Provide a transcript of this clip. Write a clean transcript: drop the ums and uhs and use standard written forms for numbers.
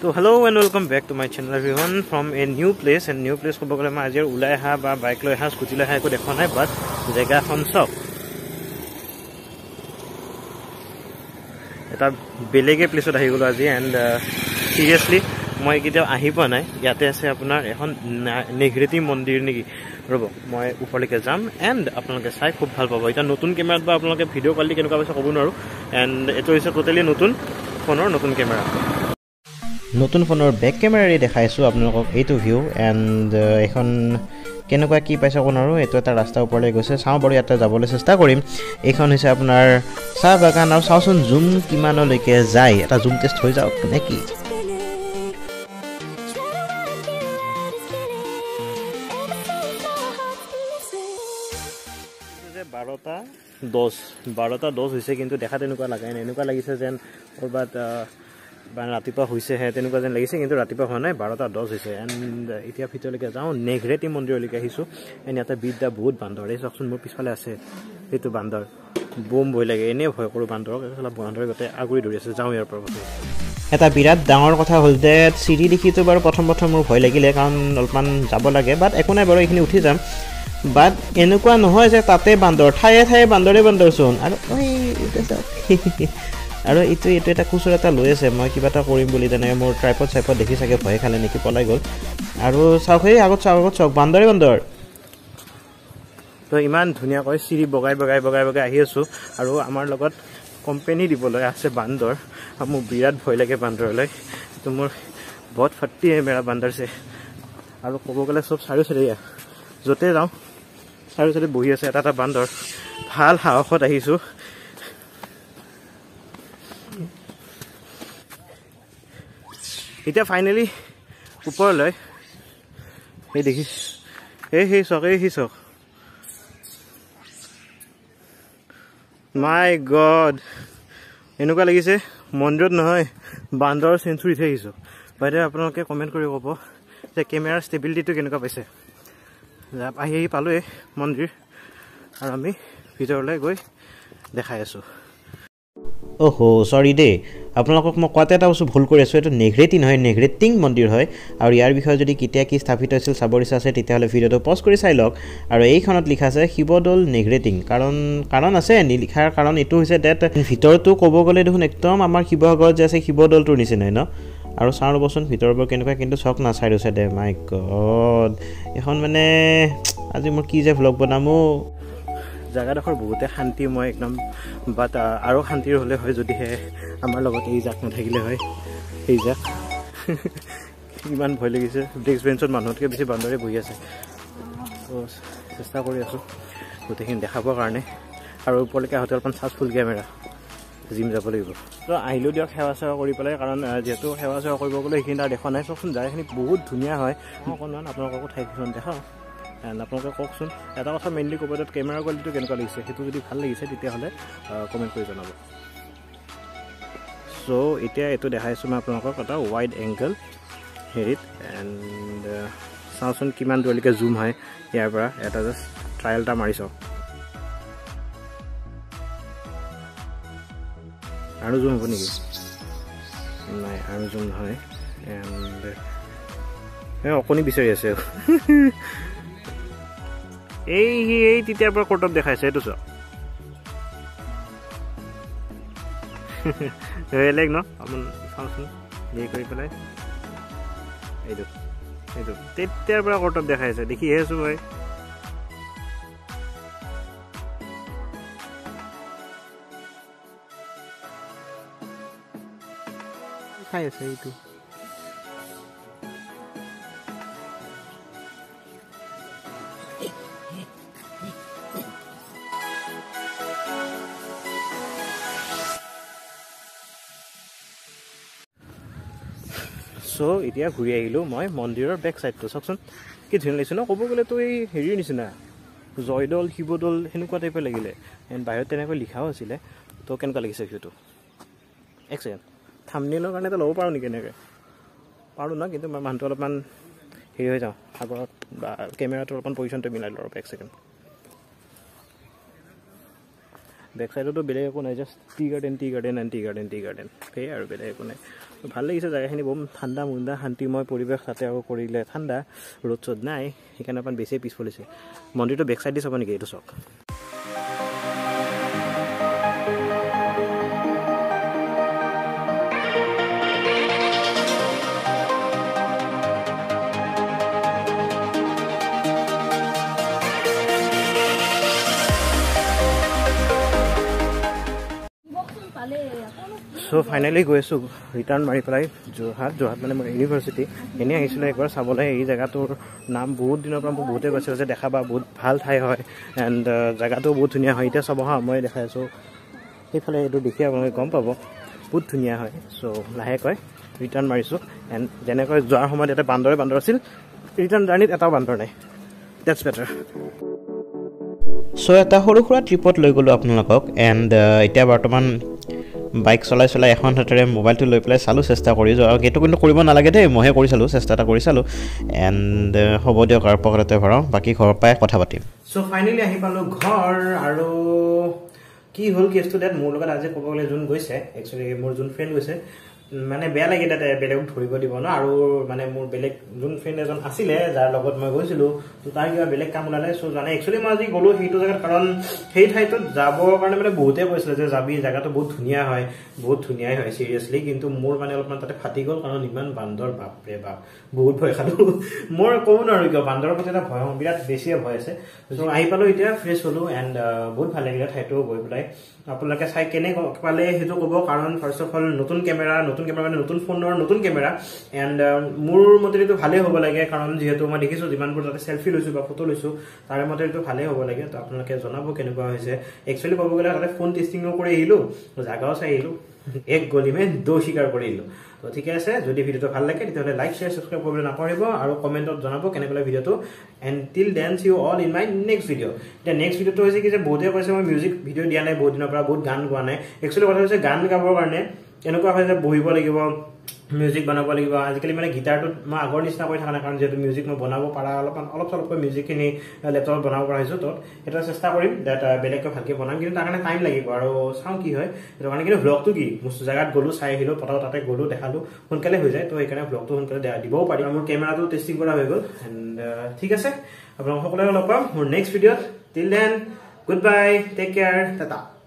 So hello and welcome back to my channel everyone from a new place and new place ko bogole ma ajer ulai ha ba bike loi ha scooty loi ha ko dekho nai but jega khon sok eta belege place ot ahi golo aji and seriously moi kitia ahi pa nai yate ase apunar ekhon Negreti mondir niki robo moi uporleke jam and apnaloke sai khub bhal pabo eta notun camera ba apnaloke video quality kenuka paise kobo naru and eto is totally notun phone or notun camera নতুন ফোনৰ back ক্যামেৰাৰে দেখাইছো আপোনালোকক এইটো view and এখন কেনেকুৱা কি পাইছে কোনৰো এটো এটা ৰাস্তা ওপৰলৈ গৈছে চাও বড় ইয়াতে যাবলৈ চেষ্টা কৰিম এইখন হৈছে আপোনাৰ চাহ বাগান আৰু চাওচোন জুম কিমানলৈকে যায় এটা জুম টেষ্ট হৈ যাওক নেকি যে 12টা 10 হৈছে কিন্তু দেখা তেনেকুৱা লাগাই নাই এনেকুৱা লাগিছে যেন কৰবাত ৰাতিপুৱা হৈছে হে তেনেকুৱা যেন লাগিছে কিন্তু ৰাতিপুৱা হোৱা নাই 12টা 10 হৈছে এন্ড এতিয়া ভিতৰলৈকে যাও নেগ্ৰেটি মন্দিৰলৈকে আহিছো এন্ড ইয়াতে বিদ্যা বহুত বান্দৰ এই চকচোন মোৰ পিছফালে আছে এইটো বান্দৰ বম ভয় লাগে এনে ভয় কৰো বান্দৰক এলা বান্দৰ গতে আগুৰি ধৰি আছে যাও ইয়াৰ পৰা এটা বিৰাট ডাঙৰ কথা হ'ল যে চিৰি দেখিটো বাৰু প্ৰথম মোৰ ভয় লাগিলে কাৰণ অলপমান যাব লাগে বাট একো নাই বাৰু এইখিনি উঠি যাম বাট এনেকুৱা নহয় যে তাতে বান্দৰ ঠায়ে বান্দৰে চোন আৰু ওই আৰু ইটো এটা কুচুৰ এটা লৈ আছে মই কিবা এটা কৰিম বুলি জানে মোৰ ট্ৰাইপড সাইপড দেখি চাগে ভয় খালে নেকি পলাই গল আৰু চাওখৈ আগত চাওক বান্দৰ তো ইমান ধুনিয়া কৈ চিৰি বগাই আহি আছো আৰু আমাৰ লগত কোম্পানী দিবলৈ আছে বান্দৰ মোৰ বিৰাট ভয় লাগে বান্দৰলৈ তো মোৰ বহুত ফট্টি হে মেৰা বান্দৰ সে আৰু ক'ব গলে সব চাৰিও যতে যাও চাৰিও বহি আছে এটা বান্দৰ ভাল হাওখত আহিছো এতিয়া ফাইনালি ওপৰলৈ এই দেখি এই চক মাই গড এনেকুৱা লাগিছে মন্দিৰত নহয় বান্দৰ সেঞ্চুৰী থাকিছো বাইদেউ আপোনালোকে কমেন্ট কৰি ক'ব যে কেমেৰাৰ ষ্টেবিলিটিটো কেনেকুৱা পাইছে আহি পালোৱে মন্দিৰ আৰু আমি ভিতৰলৈ গৈ দেখাই আছো ওহো সৰি দে আপোনালোকক মই কোৱাতে এটা বস্তু ভুল কৰি আছো এটো নেগ্ৰেটি নহয় নেগ্ৰেটিং মন্দিৰ হয় আৰু ইয়াৰ বিষয়ে যদি কিতিয়া কি স্থাপিত হৈছিল চাবৰ ইচ্ছা আছে তেতিয়াহলে ভিডিওটো পজ কৰি চাই লওক আৰু এইখনত লিখা আছে শিৱদৌল নেগ্ৰেটিং কাৰণ আছে লিখাৰ কাৰণ এটো হৈছে ডেট ভিতৰটো ক'ব গলে দেখোন একদম আমাৰ শিৱসাগৰত যে আছে শিৱদৌলটোৰ নিচিনাই ন আৰু চাৰ বছৰ ভিতৰবৰ কেনেকুৱা কিন্তু চক না চাইছে দে মাই গড এখন মানে আজি মোৰ কি যে ভ্লগ বনামো জাগাডখৰ বহুতে শান্তি মই একদম বাট আৰু শান্তিৰ হলে হয় যদিহে আমাৰ লগত এই জাক নাথাকিলে হয় এই জাক ইমান ভয় লাগিছে ডেস্ক বেঞ্চত মানুহতকে বেছি বান্দৰে বহি আছে তো চেষ্টা কৰি আছো গোটেইখিনি দেখাবৰ কাৰণে আৰু ওপৰলৈকে আহোঁতে অলপমান চাৰ্জফুল কেমেৰা জিম যাব লাগিব তো আহিলেও দিয়ক সেৱা চেৱা কৰি পেলাই কাৰণ যিহেতু সেৱা চেৱা কৰিব গ'লে সেইখিনি তাৰ দেখা নাই চকচোন জাগাখিনি বহুত ধুনীয়া হয় মই অকণমান আপোনালোককো ঠাইখন দেখাওঁ এণ্ড আপোনালোকে কওকচোন এটা কথা মেইনলি ক'ব তাত কেমেৰা কোৱালিটিটো কেনেকুৱা লাগিছে সেইটো যদি ভাল লাগিছে তেতিয়াহ'লে কমেণ্ট কৰি জনাব চ' এতিয়া এইটো দেখাইছোঁ মই আপোনালোকক এটা ৱাইড এংগল হেৰিত এণ্ড চাওঁচোন কিমান দূৰলৈকে জুম হয় ইয়াৰ পৰা এটা জাষ্ট ট্ৰায়েল এটা মাৰি চাওক আৰু জুম হ'ব নেকি নাই আৰু জুম নহয় এণ্ড অকণি বিচাৰি আছে এই তেতিয়াৰ পৰা কৰ্টত দেখাইছে এইটো চাওক বেলেগ ন অকণমান চাওঁচোন হেৰি কৰি পেলাই এইটো তেতিয়াৰ পৰা কৰ্টত দেখাইছে দেখিহে আছো মই খাই আছে এইটো চ' এতিয়া ঘূৰি আহিলোঁ মই মন্দিৰৰ বেক চাইডটো চাওকচোন কি ধুনীয়া লাগিছে ন ক'ব গ'লেতো এই হেৰিৰ নিচিনা জয়দৌল শিৱদৌল সেনেকুৱা টাইপে লাগিলে এণ্ড বাহিৰত তেনেকৈ লিখাও আছিলে তো কেনেকুৱা লাগিছে ভিউটো এক ছেকেণ্ড থাম্বনেইলৰ কাৰণে এটা ল'ব পাৰোঁ নেকি এনেকৈ পাৰোঁ ন কিন্তু মই মানুহটো অলপমান হেৰি হৈ যাওঁ আগত বা কেমেৰাটো অলপমান পজিশ্যনটো মিলাই লওঁ এক ছেকেণ্ড বেক সাইডতো বেলেগ একো নাই just tea garden and tea garden সেই আৰু বেলেগ একো নাই ভাল লাগিছে জেগাখিনি বম ঠাণ্ডা মুণ্ডা শান্তিময় পৰিৱেশ তাতে আকৌ কৰিলে ঠাণ্ডা ৰ'দ চ'দ নাই সেইকাৰণে অকণ বেছিয়ে পিছফল হৈছে মন্দিৰটো বেক চাইড দি চাব নেকি এইটো চাওক So finally গৈ আছোঁ ৰিটাৰ্ণ মাৰি পেলাই যোৰহাট মানে মোৰ ইউনিভাৰ্চিটি এনেই আহিছিলোঁ একবাৰ চাবলৈ এই জেগাটোৰ নাম বহুত দিনৰ পৰা মোক বহুতে কৈছে যে দেখাবা বহুত ভাল ঠাই হয় এণ্ড জেগাটো বহুত ধুনীয়া হয় এতিয়া চাব হা মই দেখাই আছোঁ সেইফালে এইটো দেখি আপোনালোকে গম পাব বহুত ধুনীয়া হয় চ' লাহেকৈ ৰিটাৰ্ণ মাৰিছোঁ এণ্ড যেনেকৈ যোৱাৰ সময়ত এটা বান্দৰ আছিল ৰিটাৰ্ণ জাৰ্ণিত এটাও বান্দৰ নাই ডেটছ বেটাৰ চ' এটা সৰু সুৰা ট্ৰিপত লৈ গ'লোঁ আপোনালোকক এণ্ড এতিয়া বৰ্তমান বাইক চলাই এখন হাতেৰে মোবাইলটো লৈ পেলাই চালোঁ চেষ্টা কৰি যোৱা সেইটো কিন্তু কৰিব নালাগে দেই মইহে কৰি চালোঁ চেষ্টা এটা কৰি চালোঁ এণ্ড হ'ব দিয়ক আৰু পকেটতে ভৰাওঁ বাকী ঘৰৰ পৰাই কথা পাতিম চ' ফাইনেলি আহি পালোঁ ঘৰ আৰু কি হ'ল কেছটো ডেট মোৰ লগত আজি ক'ব গ'লে যোন গৈছে একচুৱেলি মোৰ যোন ফ্ৰেণ্ড গৈছে মানে বেয়া লাগে তাতে বেলেগক ধৰিব দিব ন আৰু মানে মোৰ বেলেগ যোন ফ্ৰেণ্ড এজন আছিলে যাৰ লগত মই গৈছিলোঁ তো তাৰ কিবা বেলেগ কাম ওলালে চ' জানে একচুৱেলি মই আজি গ'লোঁ সেইটো জেগাত কাৰণ সেই ঠাইটোত যাবৰ কাৰণে মানে বহুতে কৈছিলে যে যাবি জেগাটো বহুত ধুনীয়া হয় বহুত ধুনীয়াই হয় চিৰিয়াছলি কিন্তু মোৰ মানে অলপমান তাতে ফাটি গ'ল কাৰণ ইমান বান্দৰ বাপৰে বাপ বহুত ভয় খালোঁ মই ক'ব নোৱাৰোঁ কিয় বান্দৰৰ প্ৰতি এটা ভয় বিৰাট বেছিয়ে ভয় আছে চ' আহি পালোঁ এতিয়া ফ্ৰেছ হ'লোঁ এণ্ড বহুত ভাল লাগিলে ঠাইটো গৈ পেলাই আপোনালোকে চাই কেনে পালে সেইটো ক'ব কাৰণ ফাৰ্ষ্ট অফ অল নতুন কেমেৰা মানে নতুন ফোনৰ নতুন কেমেৰা এণ্ড মোৰ মতেতো ভালেই হ'ব লাগে কাৰণ যিহেতু মই দেখিছোঁ যিমানবোৰ তাতে চেল্ফি লৈছোঁ বা ফটো লৈছোঁ তাৰে মতেতো ভালেই হ'ব লাগে তো আপোনালোকে জনাব কেনেকুৱা হৈছে একচুৱেলি ক'ব গ'লে তাতে ফোন টেষ্টিঙো কৰি আহিলোঁ জাগাও চাই আহিলোঁ এক গলিমে দৌ স্বীকাৰ কৰি আহিলোঁ তো ঠিকে আছে যদি ভিডিঅ'টো ভাল লাগে তেতিয়াহ'লে লাইক শ্বেয়াৰ ছাবস্ক্ৰাইব কৰিবলৈ নাপাহৰিব আৰু কমেণ্টত জনাব কেনেকৈ লাগে ভিডিঅ'টো and till then see you all in my next video' এতিয়া নেক্সট ভিডিঅ'টো হৈছে কি যে বহুতে কৈছে মই মিউজিক ভিডিঅ' দিয়া নাই বহুত দিনৰ পৰা বহুত গান গোৱা নাই একচুৱেলি কথা হৈছে গান গাবৰ কাৰণে এনেকুৱা হয় যে বহিব লাগিব মিউজিক বনাব লাগিব আজিকালি মানে গিটাৰটোত মই আগৰ নিচিনা কৰি থকা নাই কাৰণ যিহেতু মিউজিক মই বনাব পৰা অলপ চলপকৈ মিউজিকখিনি লেপটপত বনাব পৰা হৈছোঁ তো এটা চেষ্টা কৰিম ডেট বেলেগকৈ ভালকৈ বনাম কিন্তু তাৰ কাৰণে টাইম লাগিব আৰু চাওঁ কি হয় সেইটো কাৰণে কিন্তু ভ্লগটো কি জেগাত গ'লোঁ চাই আহিলোঁ পটাও তাতে গ'লোঁ দেখালোঁ সোনকালে হৈ যায় তো সেইকাৰণে ভ্লগটো সোনকালে দিবও পাৰিম মোৰ কেমেৰাটো টেষ্টিং কৰা হৈ গ'ল এণ্ড ঠিক আছে আপোনালোক সকলোৱে লগ পাম মোৰ নেক্সট ভিডিঅ'ত till then good bye take care Tata